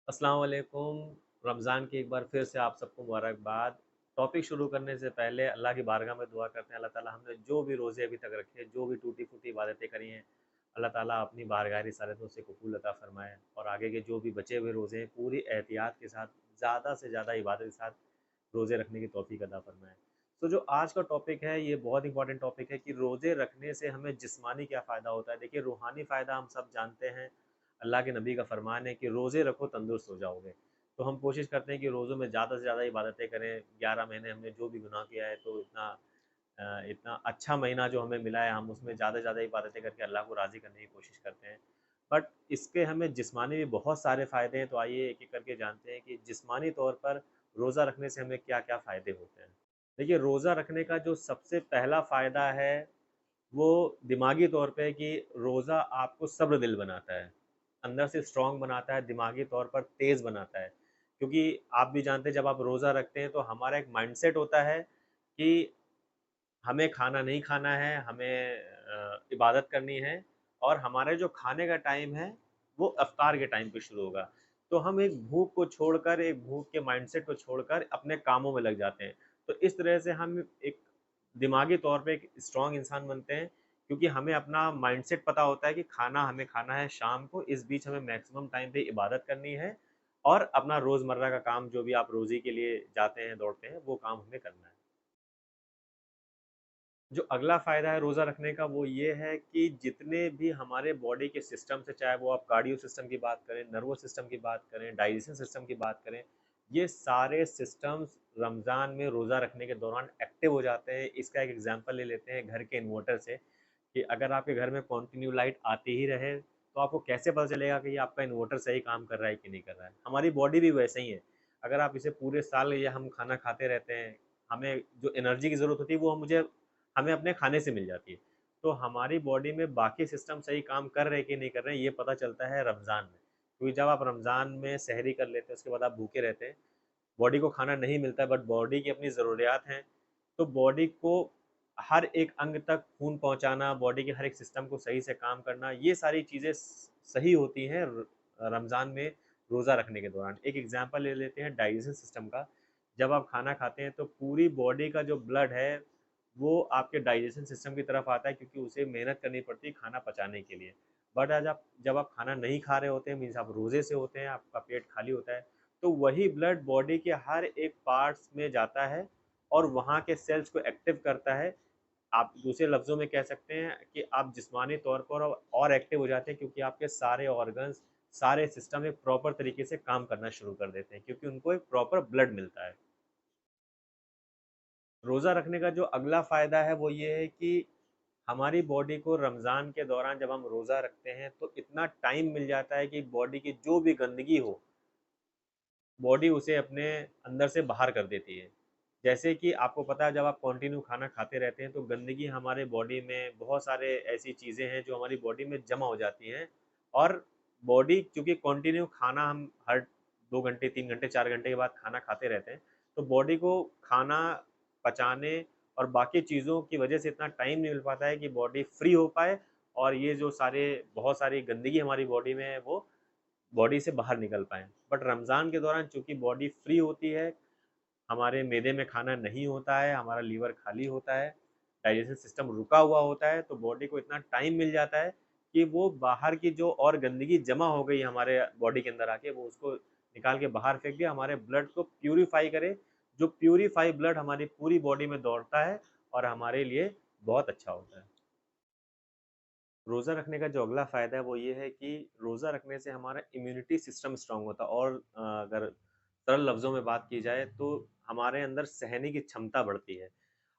अस्सलाम वालेकुम। रमज़ान की एक बार फिर से आप सबको मुबारकबाद। टॉपिक शुरू करने से पहले अल्लाह की बारगाह में दुआ करते हैं, अल्लाह ताला हमने जो भी रोज़े अभी तक रखे, जो भी टूटी-फूटी इबादतें करी हैं, अल्लाह ताला अपनी बारगाह रिसालत में उसे कबूल अता फ़रमाए और आगे के जो भी बचे हुए रोज़े हैं, पूरी एहतियात के साथ, ज़्यादा से ज़्यादा इबादत के साथ रोज़े रखने की तौफ़ीक अता फ़रमाए। तो जो आज का टॉपिक है, ये बहुत इंपॉर्टेंट टॉपिक है कि रोज़े रखने से हमें जिस्मानी क्या फ़ायदा होता है। देखिए, रूहानी फ़ायदा हम सब जानते हैं, अल्लाह के नबी का फ़रमान है कि रोज़े रखो तंदुरुस्त हो जाओगे। तो हम कोशिश करते हैं कि रोज़ों में ज़्यादा से ज़्यादा इबादतें करें। 11 महीने हमने जो भी गुनाह किया है, तो इतना अच्छा महीना जो हमें मिला है, हम उसमें ज़्यादा से ज़्यादा इबादतें करके अल्लाह को राज़ी करने की कोशिश करते हैं। बट इसके हमें जिस्मानी भी बहुत सारे फ़ायदे हैं, तो आइए एक-एक करके जानते हैं कि जिस्मानी तौर पर रोज़ा रखने से हमें क्या-क्या फ़ायदे होते हैं। देखिए, रोज़ा रखने का जो सबसे पहला फ़ायदा है, वो दिमागी तौर पे है कि रोज़ा आपको सब्र दिल बनाता है। अंदर से स्ट्रॉन्ग बनाता है, दिमागी तौर पर तेज़ बनाता है। क्योंकि आप भी जानते हैं, जब आप रोज़ा रखते हैं तो हमारा एक माइंडसेट होता है कि हमें खाना नहीं खाना है, हमें इबादत करनी है और हमारे जो खाने का टाइम है, वो इफ्तार के टाइम पे शुरू होगा। तो हम एक भूख को छोड़कर, एक भूख के माइंडसेट को छोड़कर अपने कामों में लग जाते हैं। तो इस तरह से हम एक दिमागी तौर पे एक स्ट्रॉन्ग इंसान बनते हैं, क्योंकि हमें अपना माइंडसेट पता होता है कि खाना हमें खाना है शाम को, इस बीच हमें मैक्सिमम टाइम पे इबादत करनी है और अपना रोज़मर्रा का काम जो भी आप रोज़ी के लिए जाते हैं, दौड़ते हैं, वो काम हमें करना है। जो अगला फ़ायदा है रोज़ा रखने का, वो ये है कि जितने भी हमारे बॉडी के सिस्टम्स हैं, चाहे वो आप कार्डियो सिस्टम की बात करें, नर्वस सिस्टम की बात करें, डाइजेशन सिस्टम की बात करें, ये सारे सिस्टम्स रमज़ान में रोज़ा रखने के दौरान एक्टिव हो जाते हैं। इसका एक एग्ज़ाम्पल ले लेते हैं घर के इन्वर्टर से, कि अगर आपके घर में कंटिन्यू लाइट आती ही रहे, तो आपको कैसे पता चलेगा कि ये आपका इन्वर्टर सही काम कर रहा है कि नहीं कर रहा है? हमारी बॉडी भी वैसे ही है। अगर आप इसे पूरे साल या हम खाना खाते रहते हैं, हमें जो एनर्जी की ज़रूरत होती है, वो हमें अपने खाने से मिल जाती है। तो हमारी बॉडी में बाकी सिस्टम सही काम कर रहे हैं कि नहीं कर रहे हैं, ये पता चलता है रमज़ान में। क्योंकि जब आप रमज़ान में सहरी कर लेते हैं, उसके बाद आप भूखे रहते हैं, बॉडी को खाना नहीं मिलता है, बट बॉडी की अपनी ज़रूरियात हैं, तो बॉडी को हर एक अंग तक खून पहुँचाना, बॉडी के हर एक सिस्टम को सही से काम करना, ये सारी चीज़ें सही होती हैं रमज़ान में रोज़ा रखने के दौरान। एक एग्ज़ाम्पल ले लेते हैं डाइजेशन सिस्टम का। जब आप खाना खाते हैं तो पूरी बॉडी का जो ब्लड है, वो आपके डाइजेशन सिस्टम की तरफ आता है, क्योंकि उसे मेहनत करनी पड़ती है खाना पचाने के लिए। बट आज आप जब आप खाना नहीं खा रहे होते हैं, मीन्स आप रोज़े से होते हैं, आपका पेट खाली होता है, तो वही ब्लड बॉडी के हर एक पार्ट्स में जाता है और वहाँ के सेल्स को एक्टिव करता है। आप दूसरे लफ्ज़ों में कह सकते हैं कि आप जिस्मानी तौर पर और एक्टिव हो जाते हैं, क्योंकि आपके सारे ऑर्गन्स, सारे सिस्टम एक प्रॉपर तरीके से काम करना शुरू कर देते हैं, क्योंकि उनको एक प्रॉपर ब्लड मिलता है। रोज़ा रखने का जो अगला फ़ायदा है, वो ये है कि हमारी बॉडी को रमज़ान के दौरान जब हम रोज़ा रखते हैं, तो इतना टाइम मिल जाता है कि बॉडी की जो भी गंदगी हो, बॉडी उसे अपने अंदर से बाहर कर देती है। जैसे कि आपको पता है, जब आप कंटिन्यू खाना खाते रहते हैं, तो गंदगी हमारे बॉडी में, बहुत सारे ऐसी चीज़ें हैं जो हमारी बॉडी में जमा हो जाती हैं और बॉडी, क्योंकि कंटिन्यू खाना हम हर 2 घंटे, 3 घंटे, 4 घंटे के बाद खाना खाते रहते हैं, तो बॉडी को खाना पचाने और बाकी चीज़ों की वजह से इतना टाइम नहीं मिल पाता है कि बॉडी फ्री हो पाए और ये जो सारे बहुत सारी गंदगी हमारी बॉडी में है, वो बॉडी से बाहर निकल पाएँ। बट रमज़ान के दौरान चूँकि बॉडी फ्री होती है, हमारे मैदे में खाना नहीं होता है, हमारा लीवर खाली होता है, डाइजेशन सिस्टम रुका हुआ होता है, तो बॉडी को इतना टाइम मिल जाता है कि वो बाहर की जो और गंदगी जमा हो गई हमारे बॉडी के अंदर आके, वो उसको निकाल के बाहर फेंक दे, हमारे ब्लड को प्यूरीफाई करे, जो प्यूरीफाई ब्लड हमारी पूरी बॉडी में दौड़ता है और हमारे लिए बहुत अच्छा होता है। रोज़ा रखने का जो अगला फ़ायदा है, वो ये है कि रोज़ा रखने से हमारा इम्यूनिटी सिस्टम स्ट्रॉन्ग होता है और अगर सरल लफ्ज़ों में बात की जाए, तो हमारे अंदर सहने की क्षमता बढ़ती है।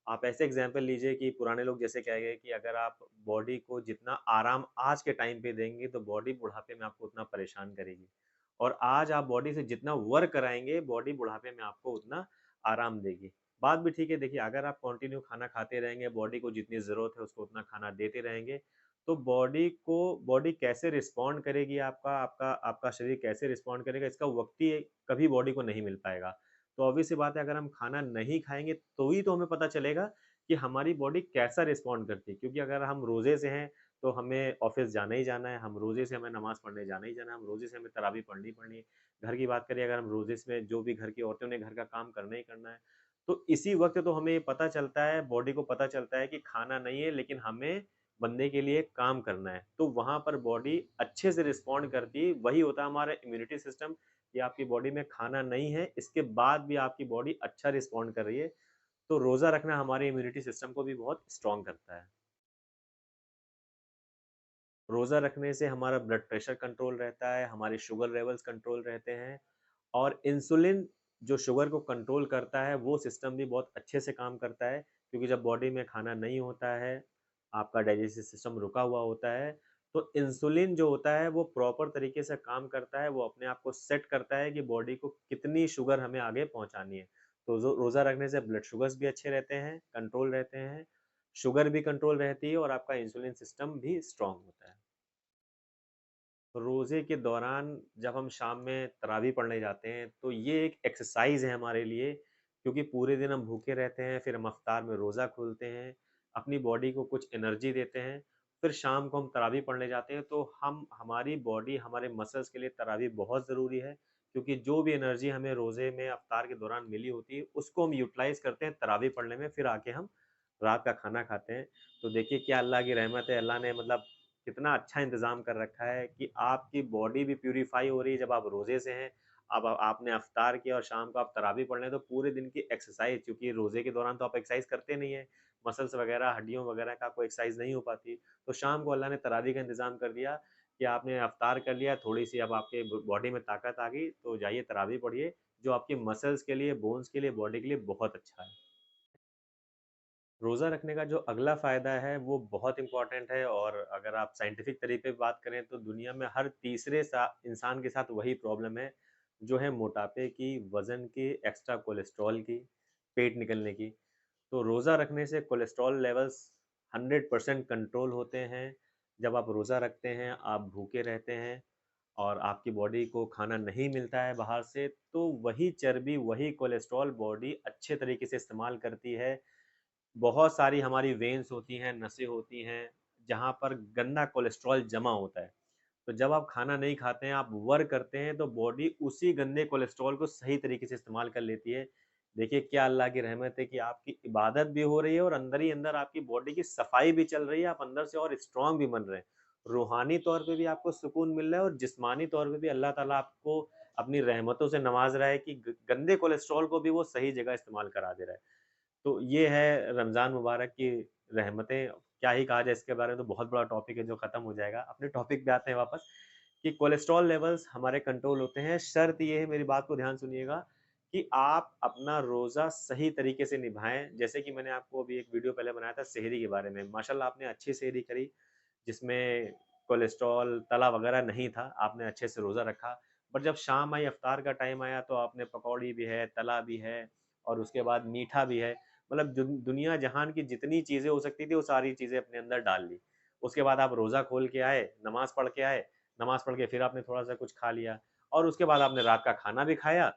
आप ऐसे एग्ज़ाम्पल लीजिए कि पुराने लोग जैसे कह गए कि अगर आप बॉडी को जितना आराम आज के टाइम पे देंगे, तो बॉडी बुढ़ापे में आपको उतना परेशान करेगी और आज आप बॉडी से जितना वर्क कराएँगे, बॉडी बुढ़ापे में आपको उतना आराम देगी। बात भी ठीक है, देखिए, अगर आप कंटिन्यू खाना खाते रहेंगे, बॉडी को जितनी ज़रूरत है उसको उतना खाना देते रहेंगे, तो बॉडी कैसे रिस्पॉन्ड करेगी, आपका आपका आपका शरीर कैसे रिस्पॉन्ड करेगा, इसका वक़्ती कभी बॉडी को नहीं मिल पाएगा। तो ऑब्वियस सी बात है, अगर हम खाना नहीं खाएँगे, तो ही तो हमें पता चलेगा कि हमारी बॉडी कैसा रिस्पॉन्ड करती है, क्योंकि अगर हम रोज़े से हैं, तो हमें ऑफ़िस जाना ही जाना है, हम रोज़े से हमें नमाज़ पढ़ने जाना ही जाना है, हम रोज़े से हमें तरावी पढ़नी ही पढ़नी है। घर की बात करें अगर हम रोज़े में जो भी घर की औरतें ने घर का काम करना ही करना है। तो इसी वक़्त तो हमें ये पता चलता है, बॉडी को पता चलता है कि खाना नहीं है लेकिन हमें बंदे के लिए काम करना है। तो वहाँ पर बॉडी अच्छे से रिस्पॉन्ड करती है, वही होता है हमारा इम्यूनिटी सिस्टम कि आपकी बॉडी में खाना नहीं है, इसके बाद भी आपकी बॉडी अच्छा रिस्पॉन्ड कर रही है। तो रोज़ा रखना हमारे इम्यूनिटी सिस्टम को भी बहुत स्ट्रॉन्ग करता है। रोज़ा रखने से हमारा ब्लड प्रेशर कंट्रोल रहता है, हमारे शुगर लेवल्स कंट्रोल रहते हैं और इंसुलिन जो शुगर को कंट्रोल करता है, वो सिस्टम भी बहुत अच्छे से काम करता है क्योंकि जब बॉडी में खाना नहीं होता है, आपका डाइजेस्टिव सिस्टम रुका हुआ होता है, तो इंसुलिन जो होता है वो प्रॉपर तरीके से काम करता है, वो अपने आप को सेट करता है कि बॉडी को कितनी शुगर हमें आगे पहुँचानी है। तो रोज़ा रखने से ब्लड शुगर्स भी अच्छे रहते हैं, कंट्रोल रहते हैं, शुगर भी कंट्रोल रहती है और आपका इंसुलिन सिस्टम भी स्ट्रॉन्ग होता है। रोज़े के दौरान जब हम शाम में तरावी पढ़ने जाते हैं, तो ये एक एक्सरसाइज़ है हमारे लिए क्योंकि पूरे दिन हम भूखे रहते हैं, फिर हम इफ्तार में रोज़ा खोलते हैं, अपनी बॉडी को कुछ एनर्जी देते हैं, फिर शाम को हम तरावी पढ़ने जाते हैं, तो हम हमारी बॉडी, हमारे मसल्स के लिए तरावी बहुत ज़रूरी है क्योंकि जो भी एनर्जी हमें रोज़े में इफ्तार के दौरान मिली होती है, उसको हम यूटिलाइज़ करते हैं तरावी पढ़ने में, फिर आके हम रात का खाना खाते हैं। तो देखिए क्या अल्लाह की रहमत है, अल्लाह ने मतलब कितना अच्छा इंतज़ाम कर रखा है कि आपकी बॉडी भी प्यूरीफाई हो रही है जब आप रोज़े से हैं। अब आपने इफ्तार किया और शाम को आप तरावी पढ़ लें तो पूरे दिन की एक्सरसाइज़ क्योंकि रोज़े के दौरान तो आप एक्सरसाइज़ करते नहीं हैं, मसल्स वगैरह, हड्डियों वगैरह का कोई एक्सरसाइज़ नहीं हो पाती। तो शाम को अल्लाह ने तरावी का इंतज़ाम कर दिया कि आपने इफ्तार कर लिया, थोड़ी-सी अब आपके बॉडी में ताकत आ गई, तो जाइए तरावी पढ़िए, जो आपके मसल्स के लिए, बोन्स के लिए, बॉडी के लिए बहुत अच्छा है। रोज़ा रखने का जो अगला फ़ायदा है, वो बहुत इम्पोर्टेंट है और अगर आप साइंटिफ़िक तरीके पे बात करें, तो दुनिया में हर तीसरे सा इंसान के साथ वही प्रॉब्लम है, जो है मोटापे की, वज़न की, एक्स्ट्रा कोलेस्ट्रॉल की, पेट निकलने की। तो रोज़ा रखने से कोलेस्ट्रॉल लेवल्स 100% कंट्रोल होते हैं। जब आप रोज़ा रखते हैं, आप भूखे रहते हैं और आपकी बॉडी को खाना नहीं मिलता है बाहर से, तो वही चर्बी, वही कोलेस्ट्रॉल बॉडी अच्छे तरीके से इस्तेमाल करती है। बहुत सारी हमारी वेन्स होती हैं, नसें होती हैं, जहाँ पर गंदा कोलेस्ट्रॉल जमा होता है। तो जब आप खाना नहीं खाते हैं, आप वर्क करते हैं, तो बॉडी उसी गंदे कोलेस्ट्रॉल को सही तरीके से इस्तेमाल कर लेती है। देखिए, क्या अल्लाह की रहमत है कि आपकी इबादत भी हो रही है और अंदर ही अंदर आपकी बॉडी की सफाई भी चल रही है, आप अंदर से और स्ट्रॉन्ग भी बन रहे हैं। रूहानी तौर पे भी आपको सुकून मिल रहा है और जिस्मानी तौर पे भी अल्लाह ताला आपको अपनी रहमतों से नवाज़ रहा है कि गंदे कोलेस्ट्रॉल को भी वो सही जगह इस्तेमाल करा दे रहा है। तो ये है रमज़ान मुबारक की रहमतें, क्या ही कहा जाए इसके बारे में तो बहुत बड़ा टॉपिक है जो ख़त्म हो जाएगा। अपने टॉपिक पे आते हैं वापस कि कोलेस्ट्रॉल लेवल्स हमारे कंट्रोल होते हैं, शर्त ये है मेरी बात को ध्यान सुनिएगा कि आप अपना रोज़ा सही तरीके से निभाएँ। जैसे कि मैंने आपको अभी एक वीडियो पहले बनाया था सेहरी के बारे में, माशाल्लाह आपने अच्छी सेहरी करी, जिसमें कोलेस्ट्रॉल, तला वगैरह नहीं था, आपने अच्छे से रोज़ा रखा। बट जब शाम आई, इफ्तार का टाइम आया तो आपने पकौड़ी भी है, तला भी है और उसके बाद मीठा भी है। मतलब दुनिया जहान की जितनी चीज़ें हो सकती थी, वो सारी चीज़ें अपने अंदर डाल ली। उसके बाद आप रोज़ा खोल के आए, नमाज़ पढ़ के आए, नमाज़ पढ़ के फिर आपने थोड़ा-सा कुछ खा लिया और उसके बाद आपने रात का खाना भी खाया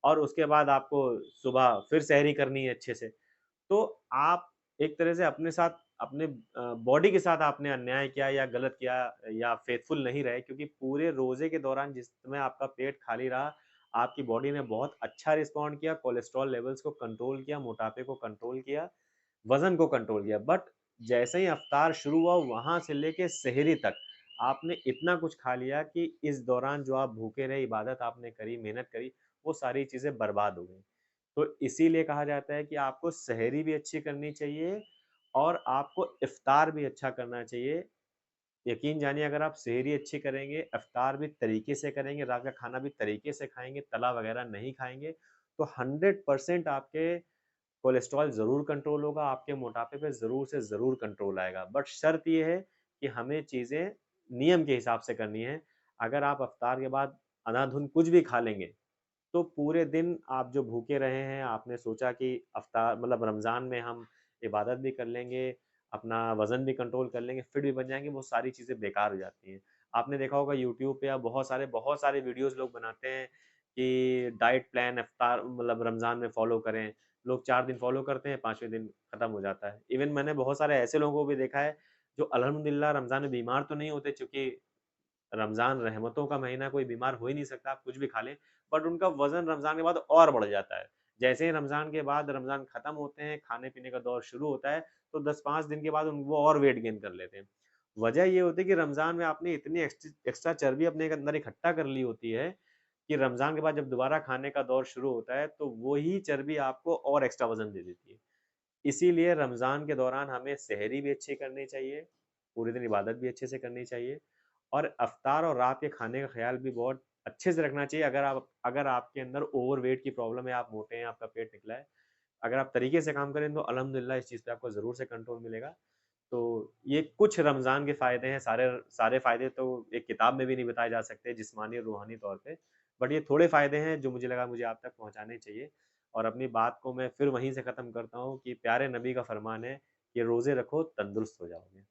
और उसके बाद आपको सुबह फिर सहरी करनी है अच्छे से। तो आप एक तरह से अपने साथ अपने बॉडी के साथ आपने अन्याय किया या गलत किया या फेथफुल नहीं रहे क्योंकि पूरे रोज़े के दौरान जिस समय आपका पेट खाली रहा, आपकी बॉडी ने बहुत अच्छा रिस्पॉन्ड किया, कोलेस्ट्रॉल लेवल्स को कंट्रोल किया, मोटापे को कंट्रोल किया, वज़न को कंट्रोल किया। बट जैसे ही इफ्तार शुरू हुआ, वहाँ से लेके सेहरी तक आपने इतना कुछ खा लिया कि इस दौरान जो आप भूखे रहे, इबादत आपने करी, मेहनत करी, वो सारी चीज़ें बर्बाद हो गई। तो इसीलिए कहा जाता है कि आपको सेहरी भी अच्छी करनी चाहिए और आपको इफ्तार भी अच्छा करना चाहिए। यकीन जानिए अगर आप सेहरी अच्छी करेंगे, इफ्तार भी तरीके से करेंगे, रात का खाना भी तरीके से खाएँगे, तला वगैरह नहीं खाएँगे, तो 100% आपके कोलेस्ट्रॉल ज़रूर कंट्रोल होगा, आपके मोटापे पे ज़रूर से ज़रूर कंट्रोल आएगा। बट शर्त ये है कि हमें चीज़ें नियम के हिसाब से करनी है। अगर आप इफ्तार के बाद अंधाधुंध कुछ भी खा लेंगे, तो पूरे दिन आप जो भूखे रहे हैं, आपने सोचा कि अफ्तार मतलब रमज़ान में हम इबादत भी कर लेंगे, अपना वज़न भी कंट्रोल कर लेंगे, फिट भी बन जाएँगे, वो सारी चीज़ें बेकार हो जाती हैं। आपने देखा होगा यूट्यूब पे अब बहुत सारे वीडियोज़ लोग बनाते हैं कि डाइट प्लान इफ्तार मतलब रमज़ान में फ़ॉलो करें। लोग 4 दिन फ़ॉलो करते हैं, 5वें दिन खत्म हो जाता है। इवन मैंने बहुत सारे ऐसे लोगों को भी देखा है, जो अल्हम्दुलिल्लाह रमज़ान में बीमार तो नहीं होते, चूँकि रमज़ान रहमतों का महीना, कोई बीमार हो ही नहीं सकता, आप कुछ भी खा लें, बट उनका वज़न रमज़ान के बाद और बढ़ जाता है। जैसे ही रमज़ान के बाद रमज़ान खत्म होते हैं, खाने-पीने का दौर शुरू होता है, तो 10-5 दिन के बाद उन वो और वेट गेन कर लेते हैं। वजह ये होती है कि रमज़ान में आपने इतनी एक्स्ट्रा चर्बी अपने अंदर इकट्ठा कर ली होती है, कि रमज़ान के बाद जब दोबारा खाने का दौर शुरू होता है, तो वही चर्बी आपको और एक्स्ट्रा वज़न दे देती है। इसीलिए रमज़ान के दौरान हमें सेहरी भी अच्छी करनी चाहिए, पूरे दिन इबादत भी अच्छे से करनी चाहिए और इफ्तार और रात के खाने का ख़्याल भी बहुत अच्छे से रखना चाहिए। अगर आपके अंदर ओवरवेट की प्रॉब्लम है, आप मोटे हैं, आपका पेट निकला है, अगर आप तरीके से काम करें तो अल्हम्दुलिल्लाह इस चीज़ पे आपको ज़रूर से कंट्रोल मिलेगा। तो ये कुछ रमज़ान के फ़ायदे हैं, सारे सारे फ़ायदे तो एक किताब में भी नहीं बताए जा सकते जिस्मानी और रूहानी तौर पे। बट ये थोड़े फ़ायदे हैं जो मुझे लगा मुझे आप तक पहुँचाने चाहिए और अपनी बात को मैं फिर वहीं से ख़त्म करता हूँ कि प्यारे नबी का फ़रमान है कि रोज़े रखो तंदुरुस्त हो जाओगे।